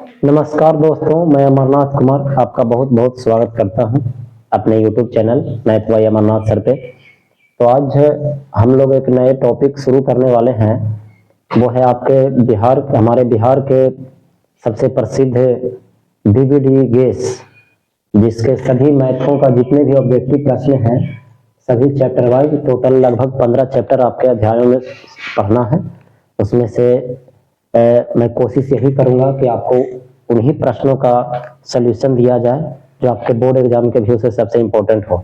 नमस्कार दोस्तों, मैं अमरनाथ कुमार आपका बहुत बहुत स्वागत करता हूं अपने YouTube channel math by Amarnath sir पे। तो आज हम लोग एक नए टॉपिक शुरू करने वाले हैं। वो है आपके हमारे बिहार के सबसे प्रसिद्ध डीवीडी गेस, जिसके सभी मैथों का जितने भी ऑब्जेक्टिव प्रश्न हैं सभी चैप्टर वाइज, टोटल लगभग 15 चैप्टर आपके अध्यायों में पढ़ना है। उसमें से मैं कोशिश यही करूंगा कि आपको उन्हीं प्रश्नों का सलूशन दिया जाए जो आपके बोर्ड एग्जाम के व्यू से सबसे इम्पोर्टेंट हो।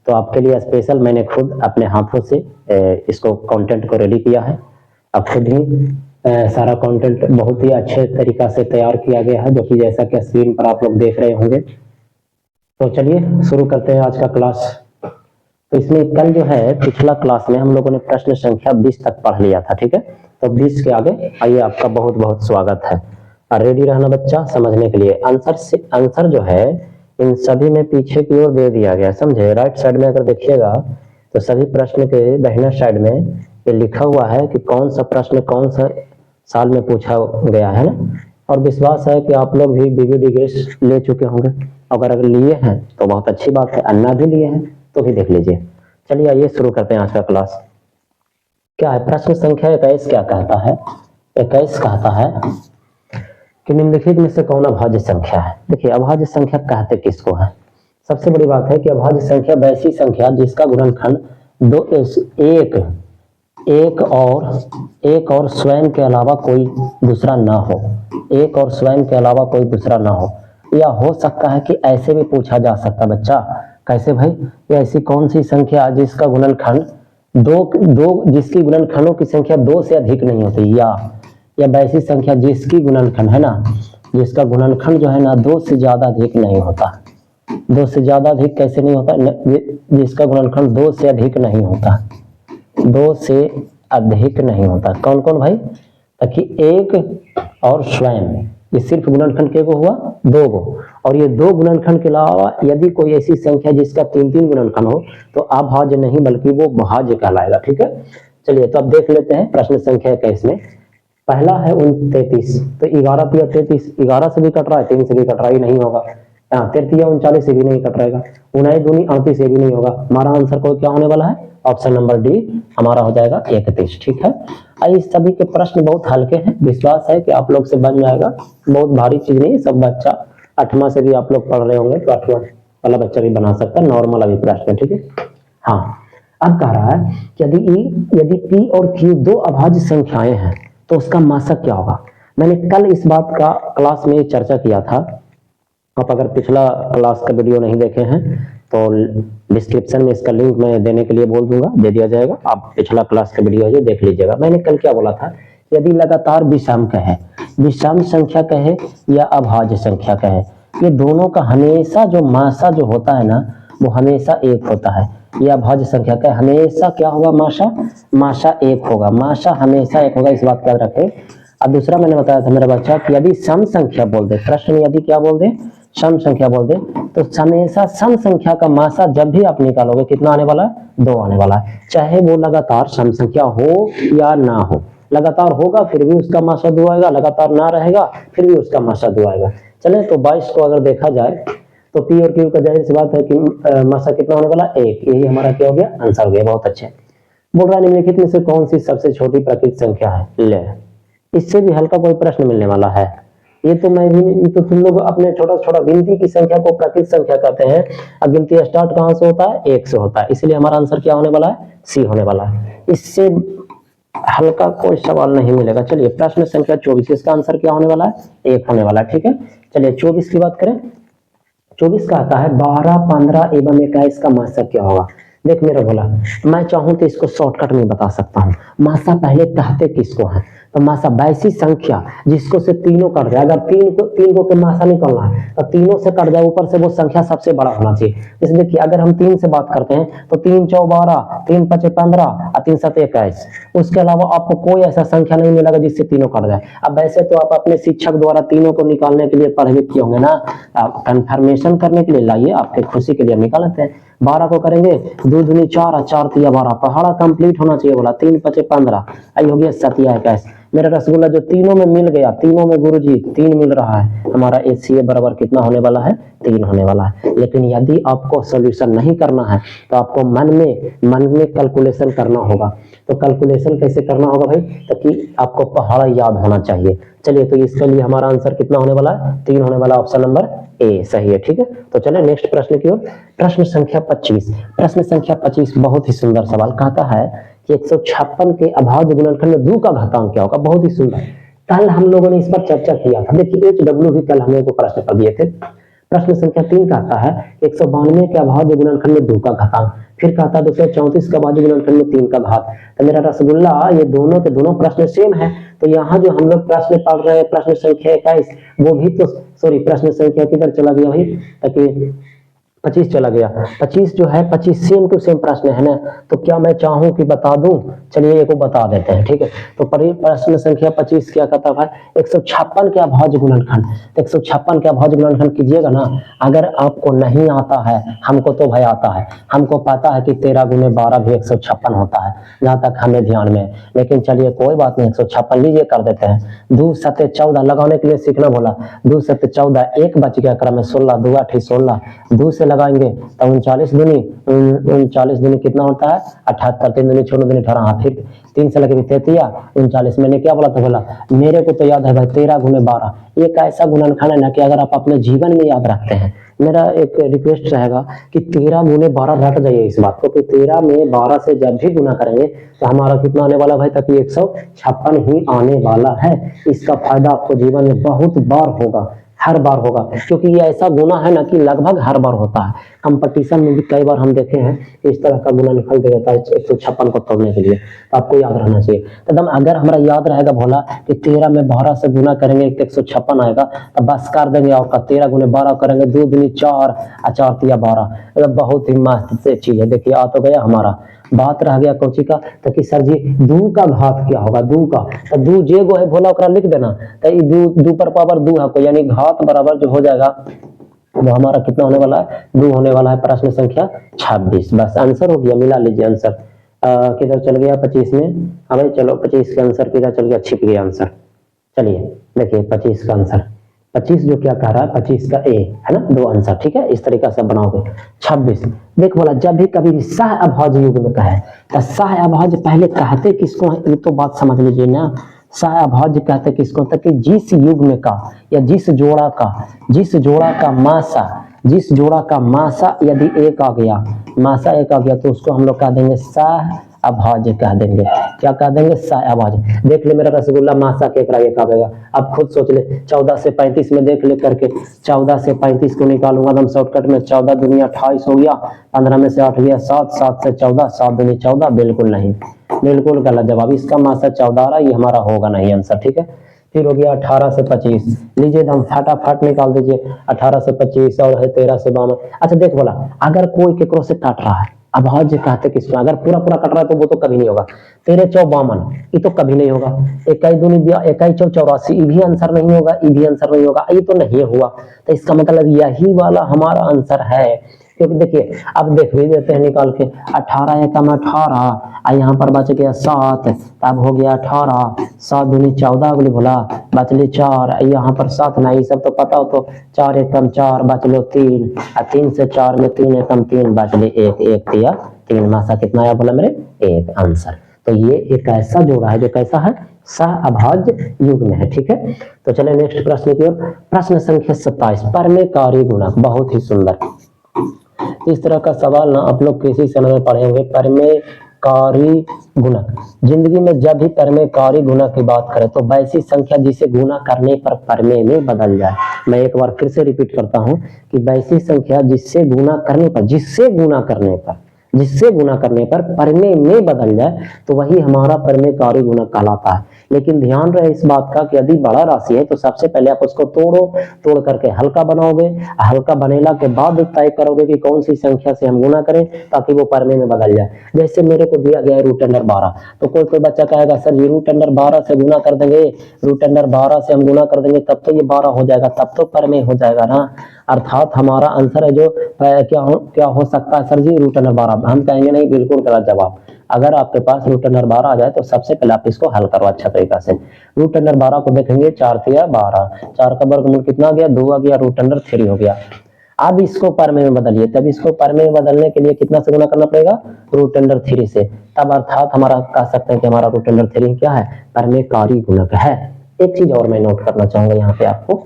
तो आपके लिए स्पेशल मैंने खुद अपने हाथों से इसको कंटेंट को रेडी किया है। अब खुद ही सारा कंटेंट बहुत ही अच्छे तरीका से तैयार किया गया है, जो कि जैसा कि स्क्रीन पर आप लोग देख रहे होंगे। तो चलिए शुरू करते हैं आज का क्लास। तो इसमें कल जो है पिछला क्लास में हम लोगों ने प्रश्न संख्या 20 तक पढ़ लिया था, ठीक है। तो 20 के आगे आइए, आपका बहुत बहुत स्वागत है। रेडी रहना बच्चा समझने के लिए। आंसर जो है इन सभी में पीछे की ओर दे दिया गया, समझे। राइट साइड में अगर देखिएगा तो सभी प्रश्न के दाहिना साइड में ये लिखा हुआ है कि कौन सा प्रश्न कौन सा साल में पूछा गया है ना। और विश्वास है कि आप लोग भी डीवीडी गेस ले चुके होंगे। अगर लिए हैं तो बहुत अच्छी बात है, अन्ना भी लिए हैं तो भी देख लीजिए। चलिए आइए शुरू करते हैं आज का क्लास। क्या है प्रश्न संख्या 21? क्या कहता है? 21 कहता है कि निम्नलिखित में से कौन अभाज्य संख्या है। देखिए, अभाज्य संख्या कहते किसको है? सबसे बड़ी बात है कि अभाज्य संख्या वैसी संख्या जिसका गुणनखंड एक और स्वयं के अलावा कोई दूसरा ना हो। एक और स्वयं के अलावा कोई दूसरा ना हो। या हो सकता है कि ऐसे भी पूछा जा सकता बच्चा, कैसे भाई? ये ऐसी कौन सी संख्या जिसका गुणनखंड जिसकी गुणनखंडों की संख्या 2 से अधिक नहीं होती, या वैसी संख्या जिसकी गुणनखंड है ना, जिसका गुणनखंड जो है ना 2 से ज्यादा अधिक नहीं होता। 2 से ज्यादा अधिक कैसे नहीं होता? जिसका गुणनखंड 2 से अधिक नहीं होता। 2 से अधिक नहीं होता। कौन कौन भाई? ताकि एक और स्वयं, ये सिर्फ गुणनखंड के को हुआ 2 गो, और ये 2 गुणनखंड के अलावा यदि कोई ऐसी संख्या जिसका 3-3 गुणनखंड हो तो अभाज्य नहीं बल्कि वो भाज्य कहलाएगा, ठीक है। चलिए तो अब देख लेते हैं प्रश्न संख्या 21 में। पहला है 33। तो 11 तिया 33, 11 से भी कट रहा है, 3 से भी कट रहा ही नहीं होगा। 33 39 से भी नहीं कट रहेगा, 9 दूनी 38 से भी नहीं होगा। हमारा आंसर को क्या होने वाला है? ऑप्शन नंबर डी हमारा हो जाएगा 31, ठीक है। इस सभी के प्रश्न बहुत हल्के हैं, विश्वास है कि आप लोग से बन जाएगा। बहुत भारी चीज नहीं, सब बच्चा 8वां से भी आप लोग पढ़ रहे होंगे तो 8वां वाला बच्चा भी बना सकता है। नॉर्मल अभी प्रश्न, ठीक है। हाँ, अब कह रहा है कि यदि P और Q 2 अभाज्य संख्याएं हैं तो उसका मासक क्या होगा। मैंने कल इस बात का क्लास में चर्चा किया था। आप अगर पिछला क्लास का वीडियो नहीं देखे हैं तो डिस्क्रिप्शन में इसका लिंक मैं देने के लिए बोल दूंगा, दे दिया जाएगा। आप पिछला क्लास का वीडियो है देख लीजिएगा। मैंने कल क्या बोला था? यदि लगातार विषम कहे, विषम संख्या कहे या अभाज्य संख्या कहे, ये दोनों का हमेशा जो मासा जो होता है ना वो हमेशा एक होता है। यह अभाज्य संख्या का हमेशा क्या होगा? मासा एक होगा। मासा हमेशा एक होगा, इस बात का याद रखें। अब दूसरा मैंने बताया था मेरा बच्चा कि यदि सम संख्या बोल दे, प्रश्न में यदि क्या बोल दे? सम संख्या बोल दे, तो हमेशा सम संख्या का मासा जब भी आप निकालोगे कितना आने वाला है? 2 आने वाला है। चाहे वो लगातार सम संख्या हो या ना हो। लगातार होगा फिर भी उसका मासा 2 आएगा, लगातार ना रहेगा फिर भी उसका मासा 2 आएगा। चले तो 22 को अगर देखा जाए तो P और Q का जाहिर सी बात है कि मासा कितना होने वाला? 1। यही हमारा क्या हो गया? आंसर हो गया। बहुत अच्छे। बोल रहा है निम्नलिखित में से कौन सी सबसे छोटी प्राकृतिक संख्या है? ले, इससे भी हल्का कोई प्रश्न मिलने वाला है। ये तो तुम लोग अपने छोटा छोटा गिनती की संख्या को प्राकृतिक संख्या कहते हैं। अब गिनती स्टार्ट कहां से होता है? 1 से होता है। इसलिए हमारा आंसर क्या होने वाला है? C होने वाला है। इससे हल्का कोई सवाल नहीं मिलेगा। चलिए प्रश्न संख्या 24, इसका आंसर क्या होने वाला है? 1 होने वाला है, ठीक है। चलिए 24 की बात करें। 24 का आता है 12, 15 एवं 21 का मासा क्या होगा। देख मेरा भोला, मैं चाहूं तो इसको शॉर्टकट में बता सकता हूं। मासा पहले कहते किसको है? तो मासा वैसी संख्या जिसको से तीनों कट जाए। अगर तीन को के मासा निकलना है तो तीनों से कट जाए, ऊपर से वो संख्या सबसे बड़ा होना चाहिए। जैसे देखिए, अगर हम 3 से बात करते हैं तो 3 4 12, 3 5 15 और 3 7 21। उसके अलावा आपको कोई ऐसा संख्या नहीं मिलेगा जिससे तीनों कट जाए। अब वैसे तो आप अपने शिक्षक द्वारा तीनों को निकालने के लिए पढ़े लिखे होंगे ना, कंफर्मेशन करने के लिए लाइए, आपके खुशी के लिए निकाल लेते हैं। 12 को करेंगे 2 दूनी 4 और 4 तिया 12, पहाड़ा कंप्लीट होना चाहिए। बोला 3 5 15, आई हो गया 7 21। मेरा रसगुल्ला जो तीनों में मिल गया, तीनों में गुरुजी 3 मिल रहा है, हमारा HCA बराबर कितना होने वाला है, 3 होने वाला है। लेकिन यदि आपको सोल्यूशन नहीं करना है तो आपको मन में कैलकुलेशन करना होगा। तो कैलकुलेशन कैसे करना होगा भाई, ताकि आपको पहाड़ा याद होना चाहिए। चलिए, तो इसके लिए हमारा आंसर कितना होने वाला है, 3 होने वाला, ऑप्शन नंबर ए सही है। ठीक है, तो चलिए नेक्स्ट प्रश्न की ओर। प्रश्न संख्या 25। प्रश्न संख्या 25 बहुत ही सुंदर सवाल, कहता है कि 156 के अभाज्य गुणनखंड में 2 का घातांक क्या होगा। बहुत ही सुंदर, कल हम लोगों ने इस पर चर्चा किया था। देखिए HW भी कल हमने को प्रश्न पर दिए थे। प्रश्न संख्या 3 कहता है 192 के अभाज्य गुणनखंड में 2 का घातांक, फिर कहता है 234 का अभाज्य गुणनखंड में 3 का घात। तो मेरा रसगुल्ला ये दोनों के दोनों प्रश्न सेम है। तो यहाँ जो हम लोग प्रश्न पढ़ रहे हैं प्रश्न संख्या 21, वो भी तो सॉरी प्रश्न संख्या किधर चला गया भाई, ताकि 25 चला गया। 25 जो है 25 सेम टू सेम प्रश्न है ना, तो क्या मैं चाहूं कि बता दूं, चलिए ये को बता देते हैं। ठीक है, तो प्रश्न संख्या 25 क्या कहता है, 156 के अभाज्य गुणनखंड। तो 156 के अभाज्य गुणनखंड कीजिएगा ना, अगर आपको नहीं आता है, हमको तो भाई आता है, हमको पता है कि 13 गुने 12 भी 156 होता है, जहां तक हमें ध्यान में। लेकिन चलिए कोई बात नहीं, 156 लीजिए, कर देते हैं। 2 सत्ते 14 लगाने के लिए सीखना बोला, 2 सत्ते 14, 1 बच गया क्रम में 16, 2 8 16, 2 से लगाएंगे तो 39 दूनी कितना होता है, 78, 3 दूनी 6 दूनी 18, फिर 3 से लगे 33, 39। मैंने क्या बोला था, बोला मेरे को तो याद है भाई 13 गुने 12। एक ऐसा गुणनखंड है ना कि अगर आप अपने जीवन में याद रखते हैं, मेरा एक रिक्वेस्ट रहेगा कि 13 गुने 12 रट जाइए इस बात को, कि 13 में 12 से जब भी गुना करेंगे तो हमारा कितना आने वाला भाई, तक 156 ही आने वाला है। इसका फायदा आपको जीवन में बहुत बार होगा, हर बार होगा, क्योंकि ये ऐसा गुना है ना कि लगभग हर बार होता है। कंपटीशन में भी कई बार हम देखे हैं इस तरह का गुना निकल दे जाता है 156 को तोड़ने के लिए। तो आपको याद रहना चाहिए। तो अगर हमारा याद रहेगा भोला कि 13 में 12 से गुना करेंगे 156 आएगा, तो बस कर देंगे आपका 13 गुने 12 करेंगे, 2 दूनी 4, 4 तिया 12। बहुत ही मस्त चीज है। देखिए आ तो गया हमारा, बात रह गया कोची का, तो कि सर जी 2 का घात क्या होगा, 2 का, तो 2 जे गो है भोला ओकरा लिख देना, तो 2 पर पावर 2 है, यानी घात बराबर जो हो जाएगा वो हमारा कितना होने वाला है, 2 होने वाला है। प्रश्न संख्या 26, बस आंसर हो गया, मिला लीजिए आंसर। किधर चल गया 25 में, हाँ भाई चलो 25 का आंसर किधर चल गया, छिप गया आंसर। चलिए देखिए 25 का आंसर, 25 जो क्या कह रहा है, 25 का ए है ना, 2 आंसर। ठीक है, इस तरीका से बनाओगे। 26 देख बोला, जब भी कभी सह अभाज्य युग्म में कहे, तो सह अभाज्य पहले कहते किसको है, ये तो बात समझ लीजिए ना। सह अभाज्य कहते किसको, तक जिस युग्म का या जिस जोड़ा का मासा यदि 1 आ गया, मासा 1 आ गया, तो उसको हम लोग कह देंगे सह अभाज्य कह देंगे। क्या कह देंगे, सह अभाज्य। देख ले मेरा रसगुल्ला मासा के एक आएगा, अब खुद सोच ले। 14 से 35 में देख ले करके, 14 से 35 को निकालूंगा तो हम शॉर्टकट में 14 दुनिया 28 हो गया, 15 में से 8 गया 7, 7 से 14, 7 दुनी 14, बिल्कुल नहीं, बिल्कुल गलत जवाब। इसका मासा 14 रहा, ये हमारा होगा नहीं आंसर। ठीक है, फिर हो गया 18 से 25, लीजिए हम फटाफट निकाल दीजिए। 18 से 25 और है 13 से 52। अच्छा देख बोला, अगर कोई केकरो से काट रहा है, अभाज्य कहते किसको, अगर पूरा कट रहा है तो वो तो कभी नहीं होगा। 13 चौ 52, ये तो कभी नहीं होगा। 21 दूनी 21 चौ 84, ये भी आंसर नहीं होगा, ये भी आंसर नहीं होगा, ये तो नहीं हुआ। तो इसका मतलब यही वाला हमारा आंसर है। क्योंकि देखिए अब देख भी देते हैं निकाल के, 18 एकम 18, यहाँ पर बच गया 7, तब हो गया 18, 7 दूनी 14 बोले भोला, बच ले 4, यहाँ पर 7 नहीं, सब तो पता हो। तो 4 एकम 4, बच लो 3, 3 से 4 में 3 एकम 3, बच ले 1, 1 तिया 3, मासा कितना आया बोला मेरे, 1 आंसर। तो ये एक ऐसा जोड़ा है जो कैसा है, सह अभाज्य युग्म है। ठीक है, तो चले नेक्स्ट प्रश्न की ओर। प्रश्न संख्या 27, परमेकारी गुणक। बहुत ही सुंदर, इस तरह का सवाल ना आप लोग किसी समय में पढ़े होंगे। परमेकारी गुणक, जिंदगी में जब भी परमेकारी गुणक की बात करें तो वैसी संख्या जिसे गुणा करने पर परमे में बदल जाए। मैं एक बार फिर से रिपीट करता हूं कि वैसी संख्या जिससे गुणा करने पर परमे में बदल जाए तो वही हमारा परमेकारी गुणक कहलाता है। लेकिन ध्यान रहे इस बात का कि यदि बड़ा राशि है तो सबसे पहले आप उसको तोड़ करके हल्का बनाओगे, हल्का बनेला के बाद तय करोगे कि कौन सी संख्या से हम गुना करें ताकि वो परमे में बदल जाए। जैसे मेरे को दिया गया है √12, तो कोई बच्चा कहेगा सर ये √12 से गुना कर देंगे, √12 से हम गुना कर देंगे तब तो ये 12 हो जाएगा, तब तो परमे हो जाएगा ना। अर्थात हमारा आंसर है जो क्या हो सकता है सर जी, √12। हम कहेंगे नहीं, बिल्कुल गलत जवाब। अगर आपके पास रूट अंडर 12 आ जाए तो सबसे पहले आप इसको हल करो अच्छा तरीका से। रूट अंडर 12 को देखेंगे, 4 तिया 12, 4 का वर्गमूल कितना आ गया, 2 आ गया, रूट अंडर 3 हो गया। अब इसको परमे में बदलिए, तब इसको परमे में बदलने के लिए कितना से गुना करना पड़ेगा, रूट अंडर 3 से। तब अर्थात हमारा कह सकते हैं कि हमारा रूट अंडर 3 क्या है, परमेकारी गुणक है। एक चीज और मैं नोट करना चाहूंगा यहाँ पे आपको,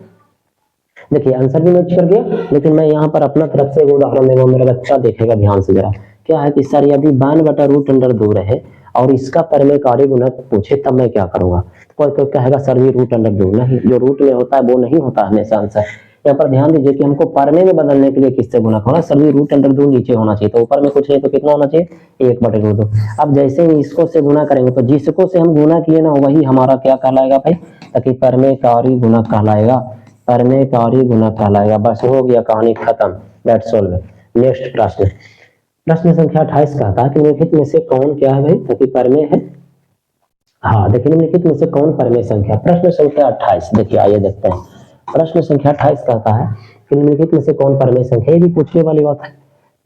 देखिए आंसर भी नोट कर दिया, लेकिन मैं यहाँ पर अपना तरफ से उदाहरण देगा, मेरा बच्चा देखेगा ध्यान से जरा। क्या है कि सर यदि 92 बटा रूट अंडर 2 रहे और इसका परमेकारी गुणक पूछे तब मैं क्या करूंगा। कोई कोई कहेगा सर ये रूट अंडर 2 नहीं, जो रूट में होता है वो नहीं होता हमेशा आंसर। यहाँ पर ध्यान दीजिए कि हमको परमे में बदलने के लिए किससे गुणक होना, सर ये रूट अंडर 2 नीचे होना चाहिए, तो ऊपर में कुछ नहीं तो कितना होना चाहिए, 1 बटे रूट 2। अब जैसे ही इसको से गुणा करेंगे तो जिसको से हम गुणा किए ना वही हमारा क्या कहलाएगा भाई, ताकि परमेकारी गुणक कहलाएगा, परमेकारी गुणक कहलाएगा। बस हो गया, कहानी खत्म, दैट्स ऑल। नेक्स्ट प्रश्न, प्रश्न संख्या 28 कहता है कि निम्नलिखित में से कौन क्या है भाई, ताकि परमे है। हाँ देखिए, निम्नलिखित में से कौन परमे संख्या, प्रश्न संख्या 28। देखिए आइए देखते हैं, प्रश्न संख्या 28 कहता है कि निम्नलिखित में से कौन परमे संख्या। ये भी पूछने वाली बात है।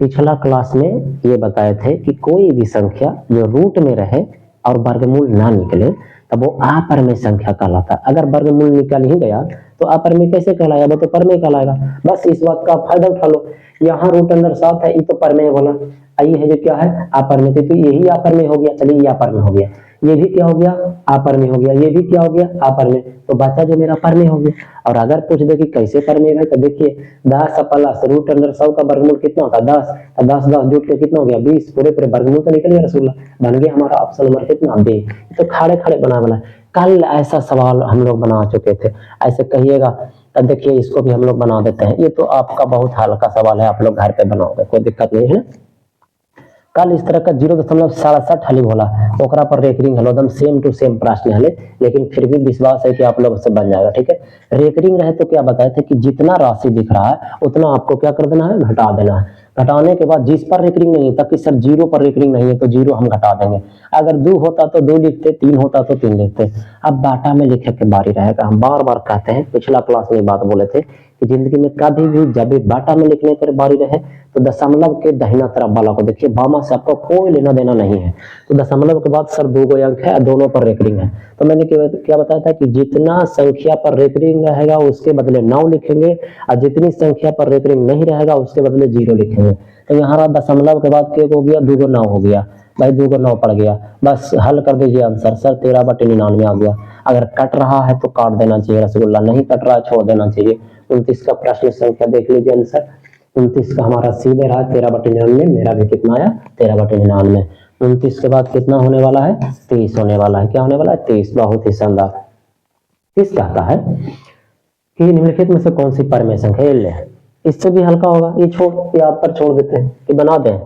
पिछला क्लास में ये बताए थे कि कोई भी संख्या जो रूट में रहे और वर्गमूल ना निकले तब वो अपरमेय संख्या कहलाता है। अगर वर्गमूल निकल ही गया तो अपरमेय कैसे कहलाएगा, वो तो परमेय कहलाएगा। बस इस बात का फायदा उठा लो। यहाँ रूट अंडर 7 है, ये तो परमेय बोला, आई है जो क्या है अपरमेय, तो यही अपरमेय हो गया। चलिए ये अपरमेय हो गया, ये भी क्या हो गया अपरमेय हो गया, ये भी क्या हो गया अपरमेय, तो बचा जो मेरा परमेय हो गया। और अगर पूछ दे कि कैसे परमेय है तो देखिए 10 प्लस रूट अंडर 100 का वर्गमूल कितना होता है 10, 10 10 जुट के कितना हो गया 20, पूरे पूरे वर्गमूल तो निकल गया रसगुल्ला, बन गया हमारा ऑप्शन नंबर कितना बी। तो खड़े खड़े बना कल ऐसा सवाल हम लोग बना चुके थे, ऐसे कहिएगा तो देखिए इसको भी हम लोग बना देते हैं। ये तो आपका बहुत हल्का सवाल है, आप लोग घर पे बनाओगे, कोई दिक्कत नहीं है। कल इस तरह का 0.67 हली बोला, ओकरा पर रेकरिंग हलो एकदम सेम टू सेम प्रश्न हले, लेकिन फिर भी विश्वास है कि आप लोग से बन जाएगा। ठीक है, रेकरिंग रहे तो क्या बताए थे कि जितना राशि दिख रहा है उतना आपको क्या कर देना है, घटा देना है। घटाने के बाद जिस पर रेकरिंग नहीं तब कि सर 0 पर रेकरिंग नहीं है तो 0 हम घटा देंगे। अगर 2 होता तो 2 लिखते, 3 होता तो 3 लिखते। अब बाटा में लिखे के बारी रहेगा। हम बार बार कहते हैं, पिछला क्लास में बात बोले थे कि जिंदगी में कभी भी जब भी बाटा में लिखने पर बारी रहे तो दशमलव के दाहिना तरफ वाला को देखिए, बामा से आपको कोई लेना देना नहीं है। तो दशमलव के बाद सर 2 अंक है, दोनों पर रेकरिंग है। तो मैंने क्या बताया था कि जितना संख्या पर रेकरिंग रहेगा उसके बदले 9 लिखेंगे, और जितनी संख्या पर रेकरिंग नहीं रहेगा उसके बदले 0 लिखेंगे। तो यहाँ दशमलव के बाद क्या हो गया, 2 को 9 हो गया भाई, 2 को 9 पड़ गया। बस हल कर दीजिए आंसर, सर 13/99 आ गया। अगर कट रहा है तो काट देना चाहिए रसगुल्ला, नहीं कट रहा है छोड़ देना चाहिए। 29 का प्रश्न संख्या देख लीजिए आंसर, 29 का हमारा सीधे रहा 13/99, मेरा भी कितना आया 13/99। 29 के बाद कितना होने वाला है, 30 होने वाला है। क्या होने वाला है 30, बहुत ही शानदार। 30 कहता है कि निम्नलिखित में से कौन सी परमेय संख्या, ये ले, इससे भी हल्का होगा, ये छोड़, ये आप पर छोड़ देते हैं कि बना दें।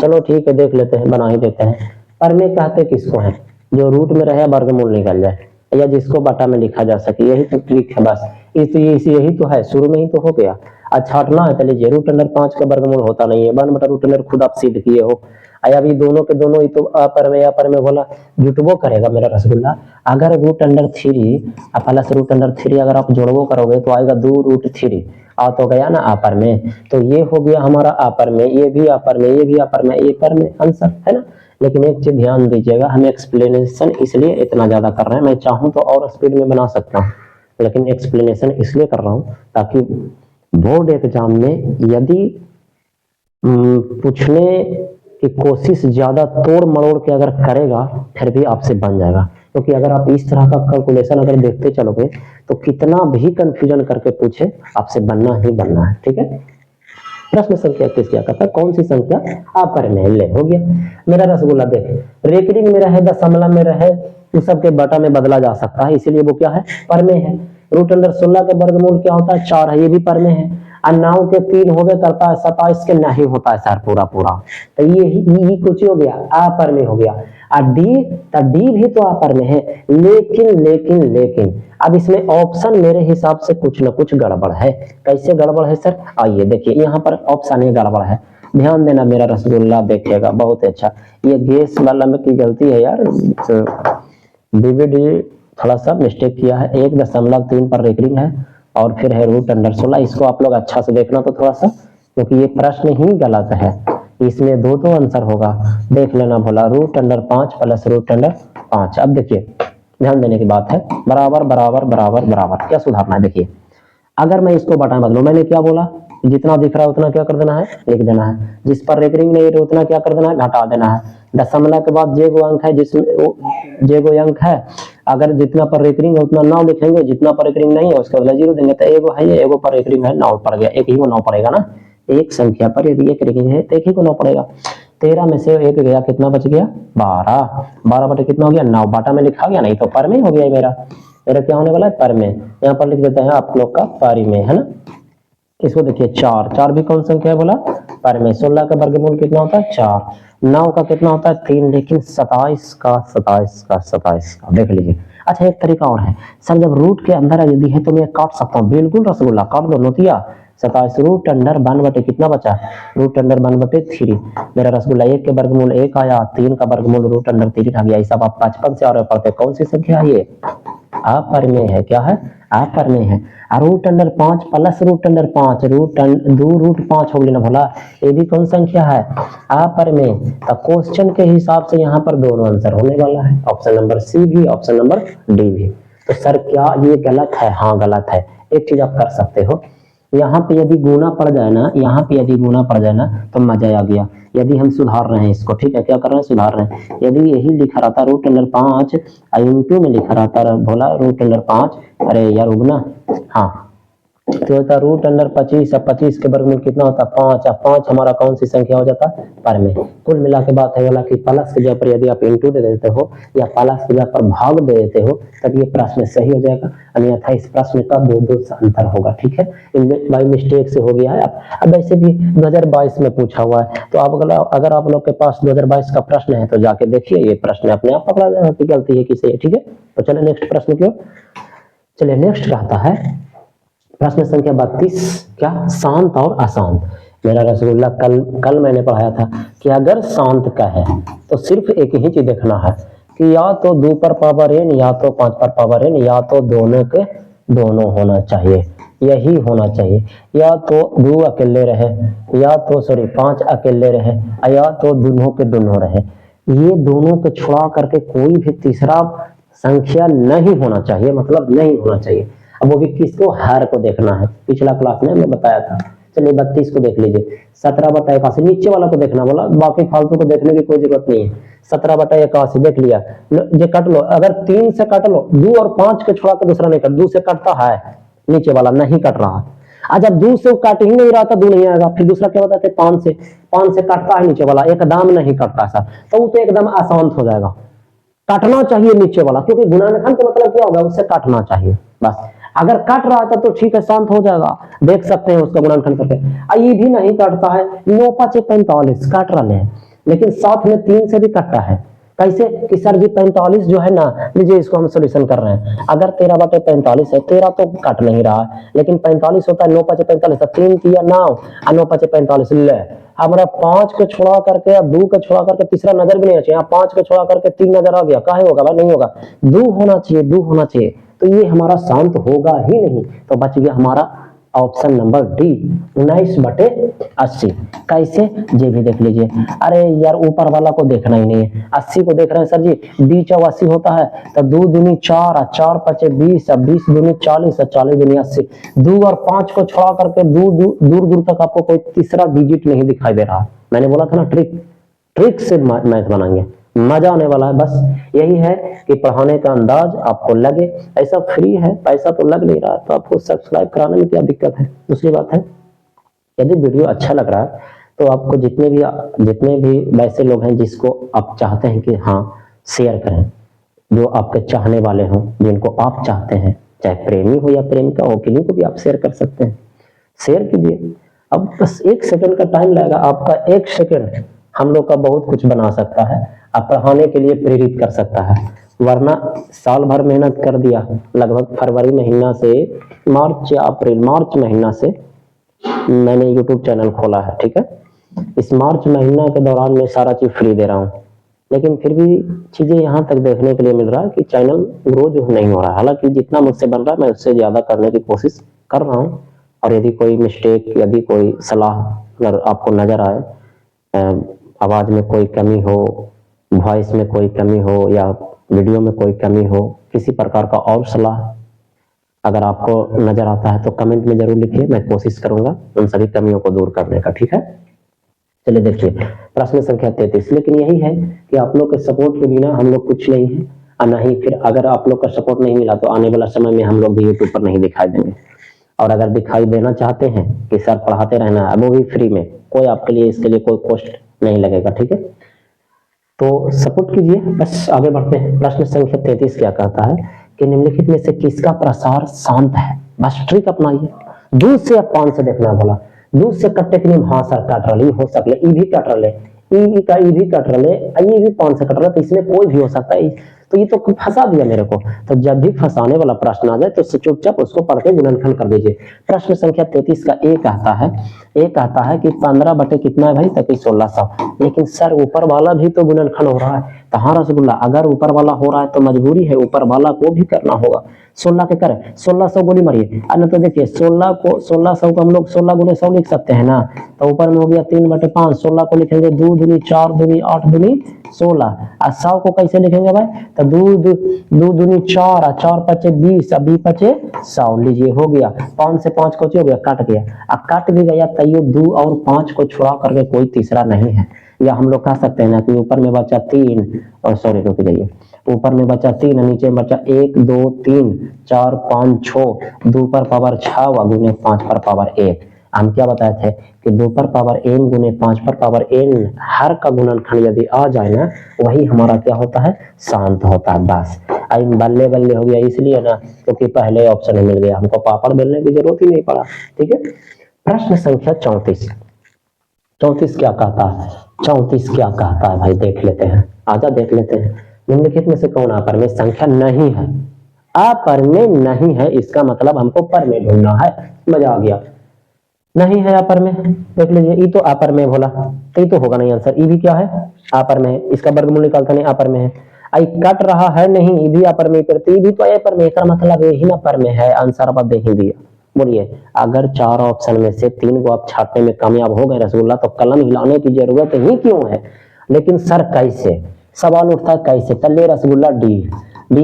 चलो ठीक है देख लेते हैं, बना ही देते हैं। परमेय कहते किसको है, जो रूट में रहे वर्गमूल निकल जाए या जिसको बटा में लिखा जा सके, यही तो ट्रिक है बस। यही तो है, शुरू में ही तो हो गया। अच्छा हटना है, चलिए रूट अंडर 5 का वर्गमूल होता नहीं है, 1 बटा रूट अंडर खुद आप सिद्ध किए हो। अभी दोनों के दोनों ही तो अपरमेय बोला, जुटबो करेगा मेरा रसगुल्ला। अगर root under 3 plus root under 3 अगर आप जोड़बो करोगे तो आएगा 2√3, आ तो गया ना अपर में, तो ये हो गया हमारा अपर में, ये भी अपर में, ये भी अपर में, ये पर में आंसर है ना। लेकिन एक चीज ध्यान दीजिएगा, हम एक्सप्लेनेशन इसलिए इतना ज्यादा कर रहे हैं, मैं चाहूं तो और स्पीड में बना सकता हूँ, लेकिन एक्सप्लेनेशन इसलिए कर रहा हूँ ताकि बोर्ड एग्जाम में यदि पूछने की कोशिश ज्यादा तोड़ मरोड़ के अगर करेगा फिर भी आपसे बन जाएगा। क्योंकि अगर आप इस तरह का कैलकुलेशन अगर देखते चलोगे तो कितना भी कंफ्यूजन करके पूछे आपसे बनना ही बनना है। ठीक है, प्रश्न संख्या 21 क्या कहता है, कौन सी संख्या अपरमेय, ले हो गया मेरा रसगुल्ला। देख रेकरिंग में रहे, दशमलव में रहे, उस सब के बटा में बदला जा सकता है, इसीलिए वो क्या है परमेय है। रूट अंडर 16 के वर्गमूल क्या होता है 4 है, ये भी परमेय है। और 9 के 3 हो गए करता है 27 के नहीं होता है सर पूरा पूरा, तो ये कुछ हो गया अपरमेय हो गया। और डी भी तो अपरमेय है, लेकिन अब इसमें ऑप्शन मेरे हिसाब से कुछ न कुछ गड़बड़ है। कैसे गड़बड़ है सर, आइए देखिए, यहाँ पर ऑप्शन ये गड़बड़ है, ध्यान देना मेरा रसगुल्ला देखिएगा बहुत अच्छा। ये गैस वाला में की गलती है यार, डीवीडी थोड़ा सा मिस्टेक किया है, 1.3 पर रेकरिंग है और फिर है रूट अंडर 16। इसको आप लोग अच्छा से देखना तो थोड़ा सा, क्योंकि ये प्रश्न ही गलत है, इसमें दो तो आंसर होगा, देख लेना भोला, √5 प्लस √5। अब देखिए ध्यान देने की बात है, बराबर बराबर बराबर बराबर, क्या सुधारना है? देखिए अगर मैं इसको बटा बदलूं, मैंने क्या बोला, जितना दिख रहा है उतना क्या कर देना है, लिख देना है। जिस पर रेकरिंग नहीं है उतना क्या कर देना है, घटा देना है। दशमलव के बाद जे गो अंक है, जिसमें जे गो अंक है, अगर जितना पर रेकरिंग है उतना 9 लिखेंगे, जितना पर रेकरिंग नहीं है उसके बदले 0 देंगे। तो एगो है, ये एगो पर रेकरिंग है, 9 पड़ गया, एक ही को 9 पड़ेगा ना। एक संख्या पर यदि एक रेकरिंग है तो एक ही को 9 पड़ेगा। 13 में से एक गया, कितना बच गया, 12। 12 बटे कितना हो गया, 9। बाटा में लिखा गया, नहीं तो पर में हो गया मेरा। मेरा क्या होने वाला है, पर में। यहाँ पर लिख देते हैं आप लोग का पारी में, है ना। इसको देखिए 4, 4 भी कौन संख्या है बोला, पर में। 16 का वर्गमूल कितना होता है, 4। 9 का कितना होता है, 3। लेकिन 27 का देख लीजिए। अच्छा एक तरीका और है सर, जब रूट के अंदर यदि है तो मैं काट सकता हूँ, बिल्कुल रसगुल्ला काट दो, नोतिया 27 √1 बटे कितना बचा, √1 बटे 3। मेरा रसगुल्ला 1 के वर्गमूल 1 आया, 3 का वर्गमूल √3 आ गया। ये सब आप बचपन से और पढ़ते, कौन सी संख्या है ये, आप पर में है, क्या है, आप पर में है। √5 प्लस √5, √5 हो गई ना भला, ये भी कौन संख्या है, आप पर में। तो क्वेश्चन के हिसाब से यहाँ पर दोनों आंसर होने वाला है, ऑप्शन नंबर सी भी, ऑप्शन नंबर डी भी। तो सर क्या ये गलत है, हाँ गलत है। एक चीज आप कर सकते हो, यहाँ पे यदि गुना पड़ जाए ना, यहाँ पे यदि गुना पड़ जाए ना तो मजा आ गया। यदि हम सुधार रहे हैं इसको, ठीक है, क्या कर रहे हैं, सुधार रहे हैं। यदि यही लिखा रहता √5 इंटू में लिखा रहता भोला √5, अरे यार उगना, हाँ तो होता √25, अब 25 के वर्गमूल कितना होता, 5। अब 5 हमारा कौन सी संख्या हो जाता, पर में। कुल मिला के बात है वाला कि प्लस के जगह पर यदि आप इंटू दे देते हो या प्लस के जगह पर भाग दे देते हो तब ये प्रश्न सही हो जाएगा, अन्यथा इस प्रश्न का 2 अंतर होगा, ठीक है। बाई मिस्टेक से हो गया है। अब ऐसे भी 2022 में पूछा हुआ है, तो आप अगर आप लोग के पास 2022 का प्रश्न है तो जाके देखिए, ये प्रश्न अपने आप पकड़ा जाएगा कि गलती है कि सही है, ठीक है। तो चलिए नेक्स्ट प्रश्न की ओर। चलिए नेक्स्ट कहता है प्रश्न संख्या 32, क्या, शांत और अशांत। मेरा रसगुल्ला कल मैंने पढ़ाया था कि अगर शांत का है तो सिर्फ एक ही चीज देखना है कि या तो 2 पर पावर n या तो 5 पर पावर n, या तो दोनों के दोनों होना चाहिए, यही होना चाहिए। या तो 2 अकेले रहे, या तो 5 अकेले रहे, या तो दोनों के दोनों रहे। ये दोनों को छुड़ा करके कोई भी तीसरा संख्या नहीं होना चाहिए, मतलब नहीं होना चाहिए। अब वो भी किसको, हर को देखना है, पिछला क्लास में मैं बताया था। चलिए 32 को देख लीजिए, 17/81, नीचे वाला को देखना बोला, बाकी फालतू को देखने की कोई जरूरत नहीं है। 17/81 देख लिया, ये कट लो, अगर 3 से कट लो, 2 और 5 के छोड़ा के दूसरा नहीं कट, 2 से कटता है, नीचे वाला नहीं कट रहा। आज जब 2 से काट ही नहीं रहा था, 2 नहीं आएगा। फिर दूसरा क्या बताते, 5 से कटता है नीचे वाला, एकदम नहीं कटता सर, तो वो तो एकदम अशांत हो जाएगा। काटना चाहिए नीचे वाला, क्योंकि गुणनखंड का मतलब क्या होगा, उससे काटना चाहिए बस। अगर कट रहा था तो ठीक है, शांत हो जाएगा, देख सकते हैं उसका गुणनखंड करके। ये भी नहीं काटता है, 9×5 = 45 काट रहे हैं, लेकिन साथ में 3 से भी कटता है। कैसे कि सर जी 45 जो है ना, लीजिए इसको हम सोल्यूशन कर रहे हैं। अगर 13/45 है, 13 तो कट नहीं रहा है, लेकिन 45 होता है 9×5 = 3 किया 9 और 9×5 ले। हमारा 5 को छोड़ा करके या 2 को छोड़ा करके तीसरा नजर भी नहीं चाहिए, यहाँ 5 को छोड़ा करके 3 नजर आ गया, काहे होगा भाई, नहीं होगा, 2 होना चाहिए, 2 होना चाहिए। तो ये हमारा शांत होगा ही नहीं, तो बच गया हमारा ऑप्शन नंबर डी 19/80। कैसे, ये भी देख लीजिए। अरे यार ऊपर वाला को देखना ही नहीं है, 80 को देख रहे हैं सर जी, 20/80 होता है, तो 2 दूनी 4, 4×5 = 20, 20 दूनी 40, 40 दूनी 80। 2 और 5 को छोड़ा करके दूर दूर तक आपको कोई तीसरा डिजिट नहीं दिखाई दे रहा। मैंने बोला था ना ट्रिक से मैथ बनाएंगे, मजा आने वाला है। बस यही है कि पढ़ाने का अंदाज आपको लगे, ऐसा फ्री है, पैसा तो लग नहीं रहा, तो आपको सब्सक्राइब कराने में क्या दिक्कत है। दूसरी बात है, यदि वीडियो अच्छा लग रहा है तो आपको जितने भी वैसे लोग हैं जिसको आप चाहते हैं कि हाँ शेयर करें, जो आपके चाहने वाले हों, जिनको आप चाहते हैं, चाहे प्रेमी हो या प्रेमिका हो, किन्हीं को भी आप शेयर कर सकते हैं, शेयर कीजिए। अब बस 1 सेकंड का टाइम लगेगा, आपका 1 सेकंड हम लोग का बहुत कुछ बना सकता है, आप पढ़ाने के लिए प्रेरित कर सकता है। वरना साल भर मेहनत कर दिया, लगभग फरवरी महीना से मार्च या अप्रैल, मार्च महीना से मैंने यूट्यूब चैनल खोला है, ठीक है। इस मार्च महीना के दौरान मैं सारा चीज फ्री दे रहा हूँ, लेकिन फिर भी चीजें यहाँ तक देखने के लिए मिल रहा है कि चैनल ग्रो जो नहीं हो रहा है। हालांकि जितना मुझसे बन रहा है मैं उससे ज्यादा करने की कोशिश कर रहा हूँ, और यदि कोई मिस्टेक, यदि कोई सलाह अगर आपको नजर आए आवाज में कोई कमी हो, वॉइस में कोई कमी हो या वीडियो में कोई कमी हो, किसी प्रकार का और सलाह अगर आपको नजर आता है तो कमेंट में जरूर लिखिए, मैं कोशिश करूंगा उन सभी कमियों को दूर करने का। ठीक है, चलिए देखिए प्रश्न संख्या 33। लेकिन यही है कि आप लोग के सपोर्ट के बिना हम लोग कुछ नहीं है, और नहीं फिर अगर आप लोग का सपोर्ट नहीं मिला तो आने वाला समय में हम लोग भी यूट्यूब पर नहीं दिखाई देंगे। और अगर दिखाई देना चाहते हैं कि सर पढ़ाते रहना है, वो भी फ्री में, कोई आपके लिए इसके लिए कोई कॉस्ट नहीं लगेगा। ठीक है, तो सपोर्ट कीजिए, बस आगे बढ़ते हैं। प्रश्न संख्या 33 क्या कहता है कि निम्नलिखित में से किसका प्रसार शांत है? बस ट्रिक अपनाइए, दूध से या पान से देखना बोला। दूध से कट्टे के लिए हाँ सर कट रही हो सकले, ई भी कट रहे, ई का ई भी कट रहे, ये भी पान से कट रहा, तो इसमें कोई भी हो सकता है। तो ये तो फंसा दिया मेरे को। तो जब भी फंसाने वाला प्रश्न आ जाए तो चुपचाप उसको पढ़ के गुणनखंड कर दीजिए। प्रश्न संख्या 33 का ए कहता है कि 15 बटे कितना है भाई, तक 1600। लेकिन सर ऊपर वाला भी तो गुणनखंड हो रहा है। तो हाँ रसगुल्ला, अगर ऊपर वाला हो रहा है तो मजबूरी है ऊपर वाला को भी करना होगा। 16 के करे 1600 गोली मारिए, अन्य तो देखिए 1600 को हम लोग 16 गुने 100 लिख सकते हैं ना। तो ऊपर में हो गया 3/5, 16 को लिखेंगे 2 दूनी 4 दूनी 8 दूनी 16। और 100 को कैसे लिखेंगे भाई, तो 2 दूनी 4 और 4 पचे 20 और 20 पचे 100। लीजिए हो गया, 5 से 5 को हो गया, कट गया। अब कट भी गया तैयो 2 और 5 को छुड़ा करके कोई तीसरा नहीं है। या हम लोग कह सकते हैं ना कि ऊपर में बचा 3 और सॉरी रुक जाइए, ऊपर में बचा 3 और नीचे में बचा 1 2 3 4 5 6, 2 पर पावर 6 व गुने 5 पर पावर 1। हम क्या बताए थे कि 2 पर पावर n गुने 5 पर पावर n हर का गुणनखंड यदि आ जाए ना, वही हमारा क्या होता है, शांत होता है। बस आई बल्ले बल्ले हो गया इसलिए ना क्योंकि पहले ऑप्शन ही मिल गया, हमको पापड़ बेलने की जरूरत ही नहीं पड़ा। ठीक है, प्रश्न संख्या 34 क्या कहता है? 34 क्या कहता है भाई, देख लेते हैं, आजा देख लेते हैं। निम्नलिखित में से कौन अपर में संख्या नहीं है? अपर में नहीं है, इसका मतलब हमको पर में ढूंढना है। मजा आ गया, नहीं है अपर में, देख लीजिए ई तो अपर में बोला, तो ये तो होगा नहीं आंसर। ई भी क्या है, अपर में है, इसका वर्गमूल निकालता नहीं, अपर में है। आई कट रहा है नहीं, ई भी अपर में करते, ई भी तो अपर में, इसका मतलब यही ना पर में है। आंसर अब दे ही दिया। बोलिए, अगर 4 ऑप्शन में से 3 को आप छापने में कामयाब हो गए रसगुल्ला, तो कलम हिलाने की जरूरत ही क्यों है? लेकिन सर कैसे, सवाल उठता है कैसे? तल्ले रसगुल्ला डी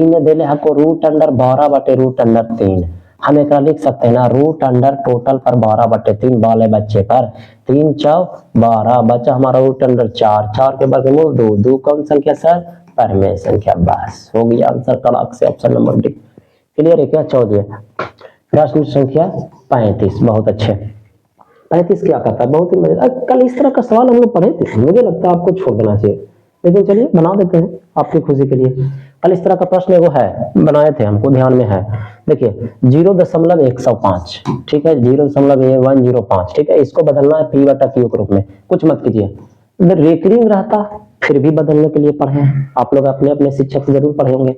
में दे ले हमको √12/√3। हम एक लिख सकते हैं ना, √अंडर टोटल पर 12/3 बाल है बच्चे पर, 3 चौ 12 बचा हमारा √अंडर 4 के वर्गमूल 2 कौन संख्या सर, परमेय संख्या। बस हो गया आंसर कड़ाक से ऑप्शन नंबर डी। क्लियर है क्या? 14 प्रश्न संख्या 35, बहुत अच्छे। 35 क्या कहता है, बहुत ही मजेदार। कल इस तरह का सवाल हम लोग पढ़े थे, मुझे लगता है आपको छोड़ देना चाहिए, लेकिन चलिए बना देते हैं आपकी खुशी के लिए। कल इस तरह का प्रश्न एगो है, बनाए थे, हमको ध्यान में है। देखिए 0.105, ठीक है, 0.105, ठीक है, इसको बदलना है P/Q के रूप में। कुछ मत कीजिए, रेकरिंग रहता फिर भी बदलने के लिए पढ़े हैं आप लोग, अपने अपने शिक्षक से जरूर पढ़े होंगे।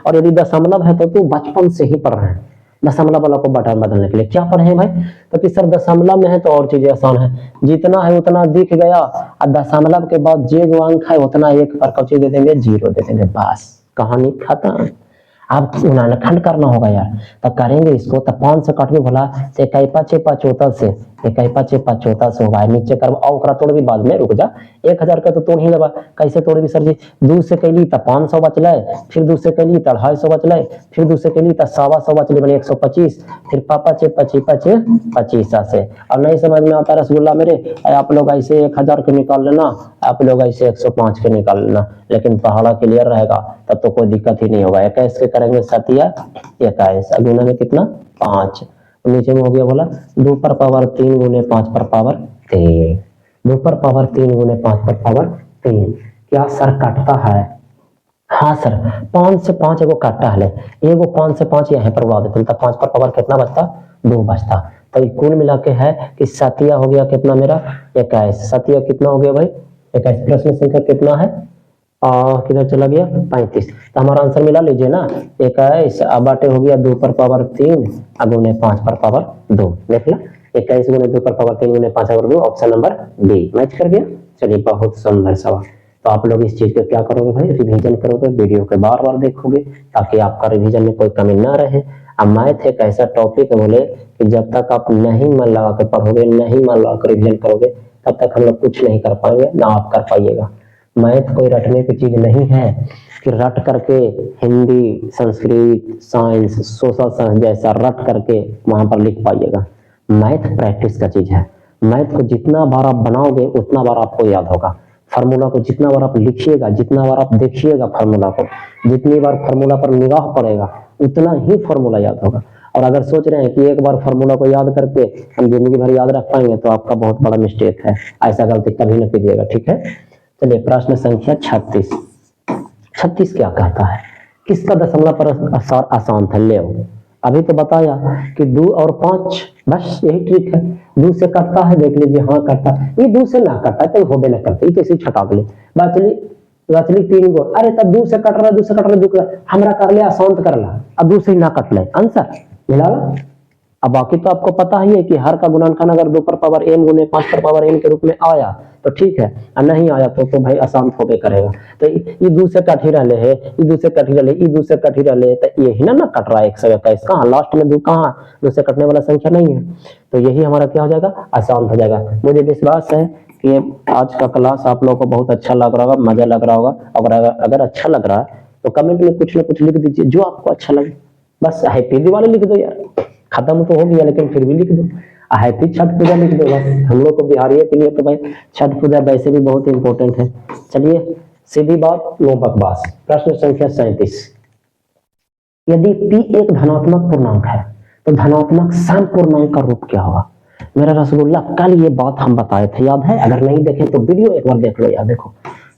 और यदि दशमलव है तो बचपन से ही पढ़ रहे हैं दशमलव वाला को बटन बदलने के लिए। क्या पढ़े हैं भाई, तो कि सर दशमलव में है तो और चीजें आसान है, जितना है उतना दिख गया, और दशमलव के बाद जो अंक है उतना एक पर कौची दे देंगे, 0 दे देंगे, बस कहानी खत्म। अब गुणनखंड करना होगा यार, तो करेंगे इसको। तो 5 से काट भी भला, 1 5 75 से 1 5 75 से होगा, नीचे कर और तोड़ भी बाद में, रुक जा, 1000 का तो तोड़ ही लेगा। कैसे तोड़ भी सर जी, 2 से कैली तो 500 बचल, फिर 2 से कैली तो 250 बचल, फिर 2 से कैली तो 125 बचल, बने 125, फिर 5 5 5 25 से। और नहीं समझ में आता रसगुल्ला मेरे, आप लोग ऐसे 1000 के निकाल लेना, आप लोग ऐसे 105 के निकाल लेना, लेकिन पहाड़ा क्लियर रहेगा तब तो कोई दिक्कत ही नहीं होगा। 21 के करेंगे 7 21, गुना में कितना 5, नीचे में हो गया बोला 2 पर पावर 3 गुने 5 पर पावर 3, 2 पर पावर 3 गुने 5 पर पावर 3। क्या सर कटता है? हाँ सर, 5 से 5 एगो काटता है, एगो 5 से 5 यहाँ पर उड़ा देते हैं, तो 5 पर पावर कितना बचता, 2 बचता। तो कुल मिला के है कि 7 हो गया कितना मेरा 21, 7 कितना हो गया भाई 21। प्रश्न संख्या कितना है, किधर चला गया 35। तो हमारा आंसर मिला लीजिए ना, 21 बाटे हो गया 2 पर पावर 3 गुने 5 पर पावर 2। देख ला, 21 गुने 2 पर पावर 3 गुने 5 पर 2, ऑप्शन नंबर बी मैच कर गया। चलिए बहुत सुंदर सवाल। तो आप लोग इस चीज को क्या करोगे भाई, रिवीजन करोगे, वीडियो के बार बार देखोगे, ताकि आपका रिवीजन में कोई कमी ना रहे। अब मैथ एक ऐसा टॉपिक है बोले कि जब तक आप नहीं मन लगा कर पढ़ोगे, नहीं मन लगा कर रिवीजन करोगे, तब तक हम लोग कुछ नहीं कर पाएंगे, ना आप कर पाइएगा। मैथ कोई रटने की चीज नहीं है कि रट करके Hindi, Sanskrit, science, social science जैसा रट करके वहां पर लिख पाइएगा। मैथ प्रैक्टिस का चीज है। मैथ को जितना बार आप बनाओगे उतना बार आपको याद होगा। फार्मूला को जितना बार आप लिखिएगा, जितना बार आप देखिएगा फार्मूला को, जितनी बार फार्मूला पर निगाह पड़ेगा उतना ही फार्मूला याद होगा। और अगर सोच रहे हैं कि एक बार फार्मूला को याद करके हम जिंदगी भर याद रख पाएंगे तो आपका बहुत बड़ा मिस्टेक है। ऐसा गलती कभी न कीजिएगा, ठीक है। चलिए प्रश्न संख्या 36। 36 क्या कहता है? किसका दशमलव पर आसान था? ले अभी तो बताया कि 2 और 5, बस यही ट्रिक है। 2 से कटता है, देख लीजिए, हाँ कटता है। ये 2 से ना कटता है तो हो भी ना करते, कैसे छटाक ले बचली 3 गो। अरे तब 2 से कट रहा है, 2 से कट रहा है, हमरा कर ले आसान कर ला, अब 2 से ना कट ले, आंसर मिला। अब बाकी तो आपको पता ही है कि हर का गुणनखंड अगर 2 पर पावर m गुने 5 पर पावर m के रूप में आया तो ठीक है, और नहीं आया तो भाई आसान होबे करेगा। तो ये 2 से कट ही रहे है, ये 2 से कट ही रहे, ये 2 से कट ही रहे, तो यही ना कट रहा है 121। कहाँ लास्ट में 2 कहाँ 2 से कटने वाला संख्या नहीं है, तो यही हमारा क्या हो जाएगा? आसान हो जाएगा। मुझे विश्वास है कि आज का क्लास आप लोगों को बहुत अच्छा लग रहा होगा, मजा लग रहा होगा। अगर अच्छा लग रहा है तो कमेंट में कुछ ना कुछ लिख दीजिए जो आपको अच्छा लगे। बस हैप्पी दिवाली लिख दो यार, खत्म तो हो गया लेकिन फिर भी लिख दो। हैप्पी छठ पूजा लिख दो। बस हम लोग को बिहारियों के लिए तो भाई छठ पूजा वैसे भी बहुत इंपॉर्टेंट है। चलिए सीधी बात, नो बकवास। प्रश्न संख्या 37। यदि p एक धनात्मक पूर्णांक है तो धनात्मक सम पूर्णांक का रूप क्या होगा? मेरा रसगुल्ला, कल ये बात हम बताए थे, याद है? अगर नहीं देखें तो वीडियो एक बार देख लो यार। देखो,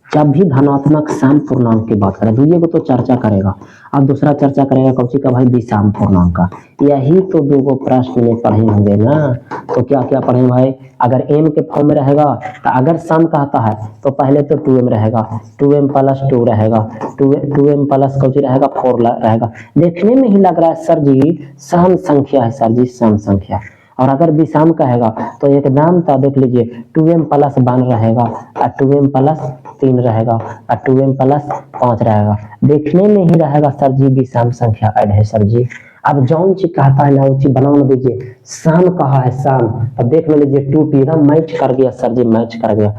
जब भी धनात्मक सम पूर्णांक की बात करें, दूसरे को तो चर्चा करेगा और दूसरा चर्चा करेगा कौची का? भाई विषम पूर्णांक का। यही तो 2 प्रश्न में पढ़े होंगे ना। तो क्या क्या पढ़े भाई? अगर m के फॉर्म में रहेगा तो अगर सम कहता है तो पहले तो 2m रहेगा, 2m प्लस 2 रहेगा, 2m प्लस कौची रहेगा? 4 रहेगा। देखने में ही लग रहा है सर जी सम संख्या है, सर जी सम संख्या। और अगर विषम कहेगा तो एकदम था, देख लीजिए 2m प्लस 1 रहेगा और 2m प्लस 3 रहेगा और 2m प्लस 5 रहेगा। देखने में ही रहेगा सर जी विषम संख्या ऐड है सर जी। अब जौन चीज कहता है ना वो चीज बना न दीजिए। सम कहा है सम, अब देख लीजिए 2p ना मैच कर गया सर जी, मैच कर गया।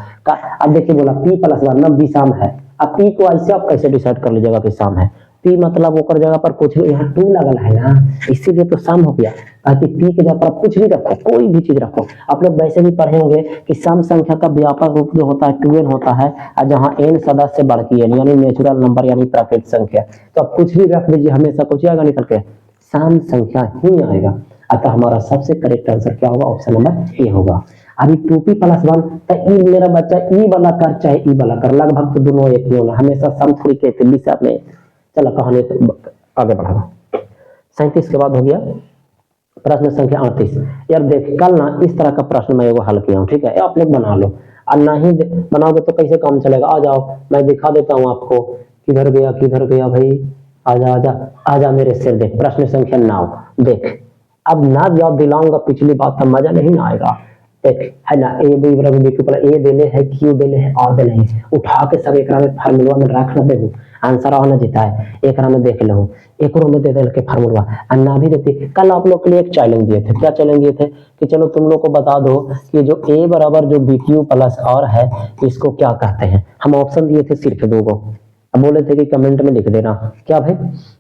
अब देखिए बोला p प्लस 1 ना विषम है। अब p को ऐसे आप कैसे डिसाइड कर लीजिएगा कि सम है? p मतलब ओकर जगह पर कुछ यहाँ 2 लगल है ना, इसीलिए तो सम हो गया। ताकि p के जगह पर आप कुछ भी रखो, कोई भी चीज रखो। आप लोग वैसे भी पढ़े होंगे कि सम संख्या का व्यापक रूप जो होता है 2n होता है, और जहाँ n सदस्य बढ़ की n यानी नेचुरल नंबर यानी प्राकृतिक संख्या। तो आप कुछ भी रख दीजिए, हमेशा कुछ आएगा निकल के सम संख्या ही आएगा। अतः हमारा सबसे करेक्ट आंसर क्या होगा? ऑप्शन नंबर ए होगा। अभी 2p प्लस 1 तो ई मेरा बच्चा ई वाला कर चाहे ई वाला कर, लगभग तो दोनों एक ही होना, हमेशा सम थोड़ी कहते हैं लिसा में। चलो कहानी तो आगे बढ़ागा। 37 के बाद हो गया प्रश्न संख्या 38। यार देख, कल ना इस तरह का प्रश्न मैं एगो हल किया हूँ, ठीक है? आप लोग बना लो, और नहीं बनाओगे तो कैसे काम चलेगा? आ जाओ मैं दिखा देता हूँ आपको। किधर गया भाई? आजा आजा आजा मेरे सिर। देख प्रश्न संख्या 9। देख अब ना याद दिलाऊंगा पिछली बात का मजा नहीं ना आएगा। देख है ना, ए बी बराबर बी क्यू, ए देले है, क्यू देले है, आर देले है। उठा के सब एक में फार्मूला में रख ना देबू, आंसर आना जीता है। एक में देख लो, एक में दे दे के फार्मूला अन्ना भी देती। कल आप लोग के लिए एक चैलेंज दिए थे। क्या चैलेंज दिए थे? कि चलो तुम लोग को बता दो कि जो ए बराबर जो बी क्यू प्लस आर है इसको क्या कहते हैं। हम ऑप्शन दिए थे सिर्फ 2 को, अब बोले थे कि कमेंट में लिख देना। क्या भाई?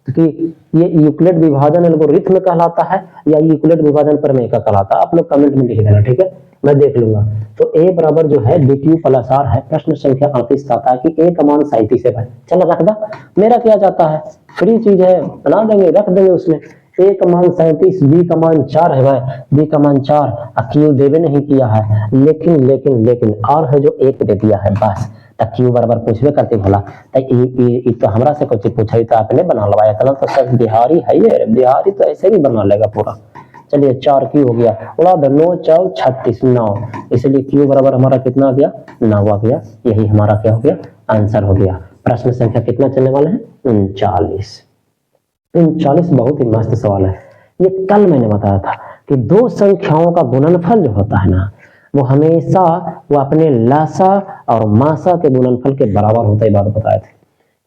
कि ये यूक्लिड विभाजन एल्गोरिथम कहलाता है या यूक्लिड विभाजन प्रमेय का कहलाता है? आप लोग कमेंट में लिख देना, ठीक है? मैं देख लूंगा। तो ए बराबर जो है बी क्यू प्लस आर है। प्रश्न संख्या 38 कहता है कि ए का मान 37 है। भाई चलो रख दा, मेरा क्या जाता है, फ्री चीज है, बना देंगे, रख देंगे उसमें। ए का मान 37, बी का मान 4 है भाई, बी का मान 4, क्यू देवे नहीं किया है, लेकिन आर है जो 1 दे दिया है बस। क्यू बराबर पूछवे करते भला तो हमरा से कुछ पूछा तो आपने बना लवाया था। तो सब बिहारी है ये, बिहारी तो ऐसे भी बना लेगा पूरा। चलिए 4 क्यू हो गया, उड़ा दो 9 4 36 9, इसलिए क्यू बराबर हमारा कितना आ गया? 9 आ गया। यही हमारा क्या हो गया? आंसर हो गया। प्रश्न संख्या कितना चलने वाला है? 39। 39 बहुत ही मस्त सवाल है। ये कल मैंने बताया था कि 2 संख्याओं का गुणनफल जो होता है ना, वो हमेशा वो अपने लासा और मासा के गुणनफल के बराबर होता है, बात बताए थे।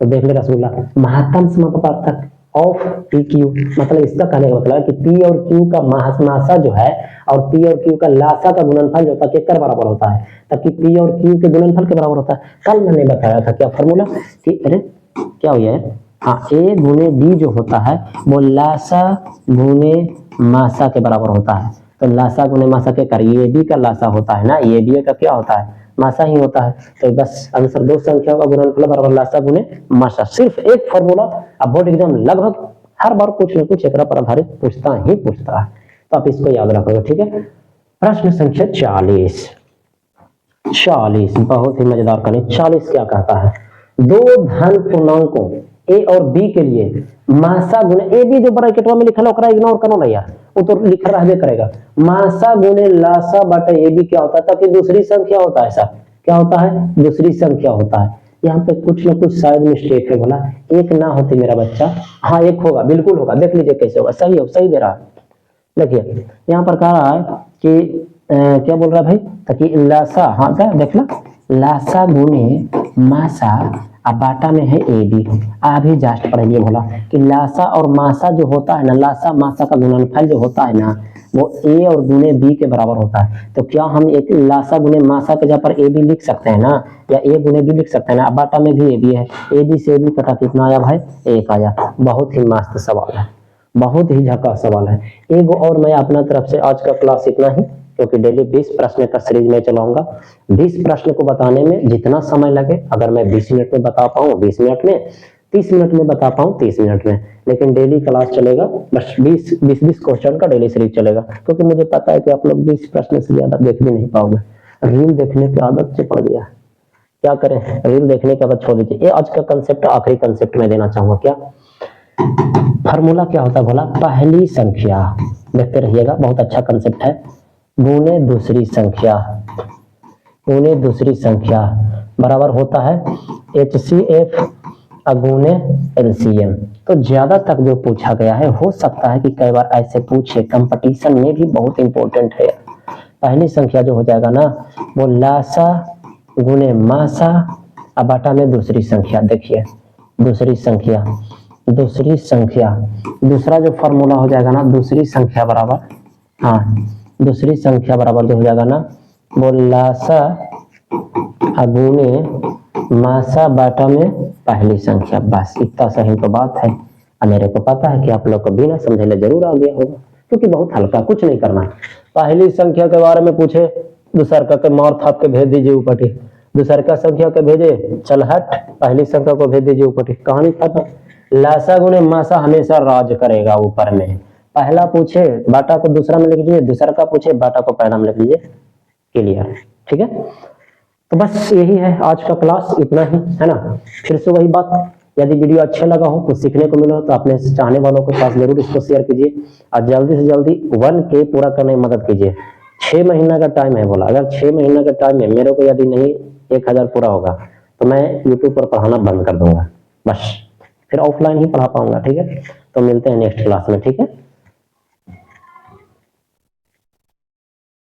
तो देख ले रसगुल्ला, महत्तम समापवर्तक ऑफ पी क्यू, मतलब इसका कहने का मतलब है कि पी और क्यू का मासा जो है और पी और क्यू का लासा का गुणनफल जो होता है किसके बराबर होता है, ताकि पी और क्यू के गुणनफल के बराबर होता है। कल मैंने बताया था क्या फॉर्मूला कि अरे क्या हुआ है, हाँ ए गुने बी जो होता है वो लासा गुने मासा के बराबर होता है। तो लासा गुने मासा के कर, ये बी का लासा होता है ना, ये बी का क्या होता है, मासा ही होता है। तो बस आंसर दो संख्याओं का गुणनफल बराबर लासा गुने मासा। सिर्फ एक फॉर्मूला, अब बोर्ड एग्जाम लगभग हर बार कुछ न कुछ एकरा पर आधारित पूछता है। तो आप इसको याद रखोगे, ठीक है। प्रश्न संख्या 40, 40 बहुत ही मजेदार कहानी। 40 क्या कहता है, दो धन पूर्णांकों ए और बी के लिए मासा गुने, ए बी जो ब्रैकेट में लिखा है इग्नोर करो ना यार, वो तो लिखा रहबे करेगा। मासा गुने लासा बटे ए बी क्या होता है, ताकि दूसरी संख्या होता है सर, क्या होता है, दूसरी संख्या होता है। यहाँ पे कुछ ना कुछ शायद मिस्टेक है, बोला एक ना होती मेरा बच्चा, हाँ एक होगा, बिल्कुल होगा, देख लीजिए कैसे होगा, सही हो, सही दे रहा है। देखिए यहाँ पर कह रहा है कि क्या बोल रहा है भाई, ताकि लासा, हाँ क्या देख लो, लासा गुने मासा अब बाटा में है ए बी। अभी जस्ट पढ़िए बोला कि लासा और मासा जो होता है ना, लासा मासा का गुणनफल जो होता है ना वो ए और गुने बी के बराबर होता है। तो क्या हम एक लासा गुने मासा के जगह पर ए बी लिख सकते हैं ना, या ए गुने बी लिख सकते हैं ना। अब बाटा में भी ए बी है, ए बी से ए बी कटा कितना आया भाई, एक आया। बहुत ही मस्त सवाल है, बहुत ही झकास सवाल है। एक और मैं अपना तरफ से आज का क्लास इतना ही, क्योंकि डेली 20 प्रश्न का सीरीज में चलाऊंगा। 20 प्रश्न को बताने में जितना समय लगे, अगर मैं 20 मिनट में बता पाऊँ 20 मिनट में, 30 मिनट में बता पाऊँ 30 मिनट में, लेकिन डेली क्लास चलेगा। बस 20 क्वेश्चन का डेली सीरीज चलेगा, क्योंकि मुझे पता है कि आप लोग 20 प्रश्न से ज्यादा देख भी नहीं पाओगे। रील देखने की आदत से पड़ गया, क्या करें, रील देखने की आदत छोड़ दीजिए। ये आज का कंसेप्ट, आखिरी कंसेप्ट में देना चाहूंगा। क्या फार्मूला क्या होता है बोला, पहली संख्या, देखते रहिएगा, बहुत अच्छा कंसेप्ट है, गुने दूसरी संख्या, गुने दूसरी संख्या बराबर होता है HCF अगुने LCM। तो ज्यादा तक जो पूछा गया है, हो सकता है कि कई बार ऐसे पूछे, कंपटीशन में भी बहुत इंपॉर्टेंट है। पहली संख्या जो हो जाएगा ना वो लासा गुने मासा अब बाटा में दूसरी संख्या। देखिए दूसरी संख्या, दूसरी संख्या, दूसरा जो फॉर्मूला हो जाएगा ना, दूसरी संख्या बराबर, हाँ दूसरी संख्या बराबर जो हो जाएगा ना वो लासा अगुने मासा बाटा में पहली संख्या। बस इतना सही तो बात है। अब मेरे को पता है कि आप लोग को बिना समझे जरूर आ गया होगा, क्योंकि बहुत हल्का, कुछ नहीं करना। पहली संख्या के बारे में पूछे, दूसर का मार थाप के भेज दीजिए ऊपर, दूसर का संख्या के भेजे चल हट, पहली संख्या को भेज दीजिए ऊपर, कहानी खत्म। लासा गुने मासा हमेशा राज करेगा ऊपर में। पहला पूछे बाटा को दूसरा में लिख लीजिए, दूसरा का पूछे बाटा को पहला में लिख लीजिए, क्लियर, ठीक है। तो बस यही है आज का क्लास, इतना ही है ना। फिर से वही बात, यदि वीडियो अच्छा लगा हो, कुछ सीखने को मिला हो, तो अपने चाहने वालों के पास जरूर इसको शेयर कीजिए और जल्दी से जल्दी 1K पूरा करने में मदद कीजिए। 6 महीना का टाइम है बोला, अगर 6 महीना का टाइम है मेरे को, यदि नहीं 1000 पूरा होगा तो मैं यूट्यूब पर पढ़ाना बंद कर दूंगा, बस फिर ऑफलाइन ही पढ़ा पाऊंगा, ठीक है। तो मिलते हैं नेक्स्ट क्लास में, ठीक है।